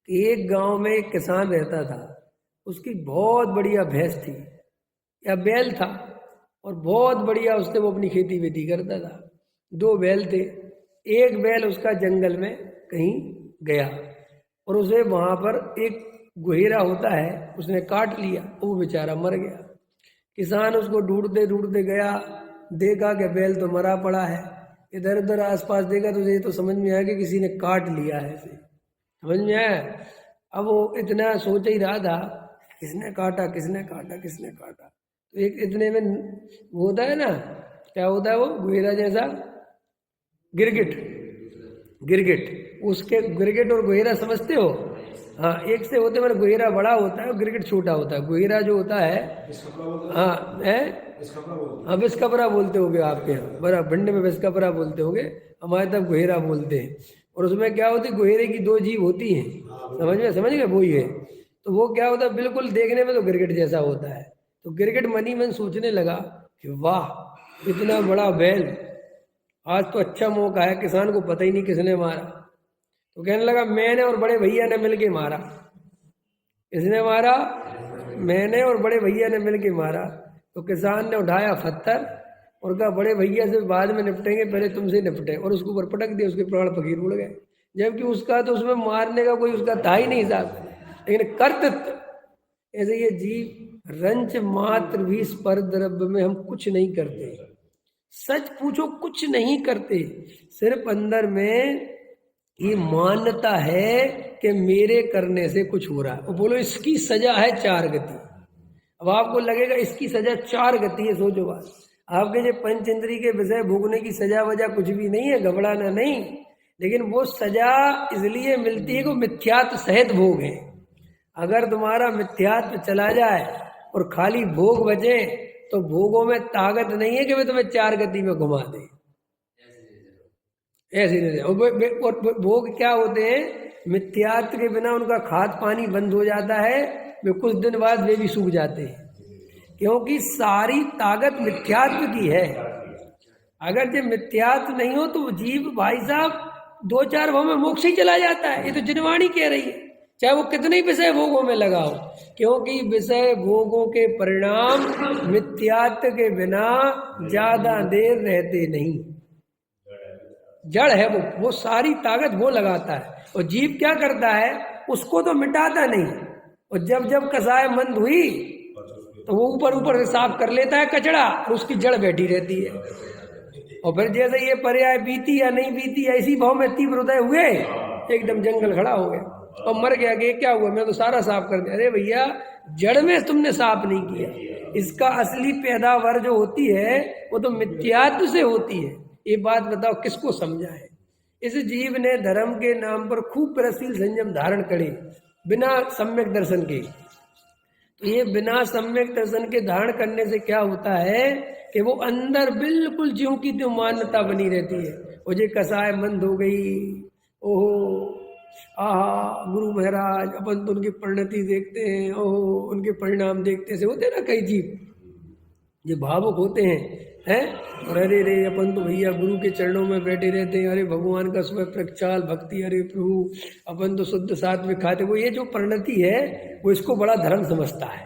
कि एक गांव में एक किसान रहता था, उसकी बहुत बढ़िया भैंस थी या बैल था, और बहुत बढ़िया उससे वो अपनी खेती वेती करता था। दो बैल थे। एक बैल उसका जंगल में कहीं गया और उसे वहां पर एक गोहेरा होता है, उसने काट लिया, वो बेचारा मर गया। किसान उसको ढूंढते ढूंढते गया, देखा कि बैल तो मरा पड़ा है। इधर उधर आसपास देखा तो ये तो समझ में आया कि किसी ने काट लिया है इसे, समझ में आया। अब वो इतना सोच ही रहा था, किसने काटा किसने काटा किसने काटा। तो एक इतने में वो होता है ना, क्या होता है वो गोहेरा जैसा, गिरगिट, गिरगिट, उसके गिरगिट और गोहेरा समझते हो? हाँ, एक से होते मैंने गोहेरा बड़ा होता है और गिरगिट छोटा होता है। गोहेरा जो होता है, हाँ है, हाँ बिस्कपरा बोलते होगे आपके यहाँ, बड़ा भिंड में बिस्कपरा बोलते होगे, हमारे तरफ गोहेरा बोलते हैं। और उसमें क्या होती है, गोहेरे की दो जीभ होती हैं, समझ गए, वो ही है। तो वो क्या होता है, बिल्कुल देखने में तो गिरगिट जैसा होता है। तो गिरगिट मनी मन सोचने लगा कि वाह, इतना बड़ा बैल, आज तो अच्छा मौका है, किसान को पता ही नहीं किसने मारा। तो कहने लगा मैंने और बड़े भैया ने मिलके मारा। किसने मारा? मैंने और बड़े भैया ने मिलके मारा। तो किसान ने उठाया पत्थर और कहा बड़े भैया से बाद में निपटेंगे, पहले तुमसे निपटे, और उसके ऊपर पटक दिया, उसके प्राण फकीर उड़ गए। जबकि उसका तो उसमें मारने का कोई उसका था ही नहीं हिसाब, लेकिन कर्तृत्व। ऐसे ये जीव रंच मात्र भी स्पर द्रव्य में हम कुछ नहीं करते, सच पूछो कुछ नहीं करते, सिर्फ अंदर में ये मान्यता है कि मेरे करने से कुछ हो रहा है। वो बोलो इसकी सजा है चार गति। अब आपको लगेगा इसकी सजा चार गति है, सोचो बात, आपके जो पंच इंद्री के विषय भोगने की सजा वजह कुछ भी नहीं है, घबराना नहीं। लेकिन वो सजा इसलिए मिलती है कि मिथ्यात्व सहित भोग है। अगर तुम्हारा मिथ्यात्व चला जाए और खाली भोग बचे, तो भोगों में ताकत नहीं है कि वे तुम्हें चार गति में घुमा दे, ऐसे नहीं। और भोग क्या होते हैं, मिथ्यात्व के बिना उनका खाद पानी बंद हो जाता है, वे कुछ दिन बाद वे भी सूख जाते हैं, क्योंकि सारी ताकत मिथ्यात्व की है। अगर जो मिथ्यात्व नहीं हो तो जीव भाई साहब दो चार भाव में मोक्ष ही चला जाता है। ये तो जिनवाणी कह रही है, चाहे वो कितने विषय भोगों में लगा हो, क्योंकि विषय भोगों के परिणाम मिथ्यात्व के बिना ज्यादा देर रहते नहीं। जड़ है वो सारी ताकत वो लगाता है, और जीव क्या करता है, उसको तो मिटाता नहीं, और जब जब कसाय मंद हुई तो वो ऊपर ऊपर से साफ कर लेता है कचड़ा, और उसकी जड़ बैठी रहती है। और फिर जैसे ये पर्याय बीती या नहीं बीती, ऐसी भाव में तीव्र उदय हुए, एकदम जंगल खड़ा हो गया और मर गया कि क्या हुआ, मैं तो सारा साफ कर दिया। अरे भैया, जड़ में तुमने साफ नहीं किया। इसका असली पैदावार जो होती है वो तो मिथ्यात्व से होती है। ये बात बताओ किसको समझा है। इस जीव ने धर्म के नाम पर खूब प्रशील संयम धारण करे बिना सम्यक दर्शन के। तो ये बिना सम्यक दर्शन के धारण करने से क्या होता है कि वो अंदर बिल्कुल ज्यों की त्यों मान्यता बनी रहती है। वो जे कसाय मंद हो गई, ओहो आहा गुरु महाराज, अपन तो उनकी परिणति देखते हैं, ओहो उनके परिणाम देखते से होते ना कई जीव जो भावुक होते हैं और अरे रे अपन तो भैया गुरु के चरणों में बैठे रहते हैं, अरे भगवान का सुबह प्रक्षाल भक्ति, अरे प्रभु अपन तो शुद्ध साथ में खाते। वो ये जो परिणति है वो इसको बड़ा धर्म समझता है,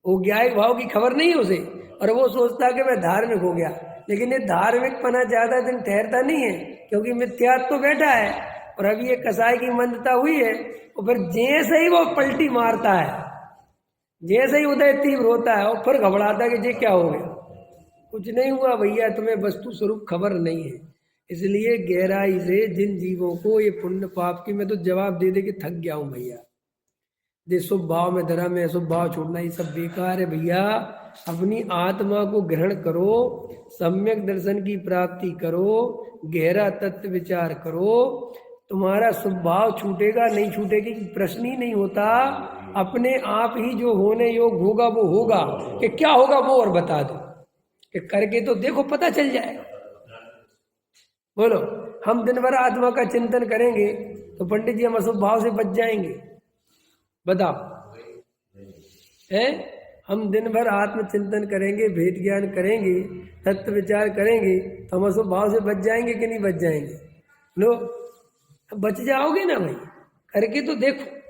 वो ज्ञायिक भाव की खबर नहीं है उसे, और वो सोचता है कि मैं धार्मिक हो गया। लेकिन ये धार्मिक पना ज्यादा दिन ठहरता नहीं है, क्योंकि मिथ्यात्व तो बैठा है। और अभी ये कसाई की मंदता हुई है, और फिर जैसे ही वो पलटी मारता है, जैसे ही उदय तीव्र होता है, और फिर घबराता है कि ये क्या हो गया। कुछ नहीं हुआ भैया, तुम्हें वस्तु स्वरूप खबर नहीं है। इसलिए गहराई से जिन जीवों को ये पुण्य पाप की, मैं तो जवाब दे दे के थक गया हूं भैया, दे शुभ भाव में धर्म है, शुभ भाव छोड़ना ये सब बेकार है भैया। अपनी आत्मा को ग्रहण करो, सम्यक दर्शन की प्राप्ति करो, गहरा तत्व विचार करो, तुम्हारा शुभ भाव छूटेगा नहीं छूटेगी प्रश्न ही नहीं होता। अपने आप ही जो होने योग होगा वो होगा, कि क्या होगा वो और बता दो, कि करके तो देखो पता चल जाएगा। बोलो, हम दिन भर आत्मा का चिंतन करेंगे तो पंडित जी हम अशुभ भाव से बच जाएंगे? बताओ, है? हम दिन भर आत्मचिंतन करेंगे, भेद ज्ञान करेंगे, तत्व विचार करेंगे, तो हम अशुभ भाव से बच जाएंगे कि नहीं बच जाएंगे? लो, बच जाओगे ना भाई, करके तो देखो।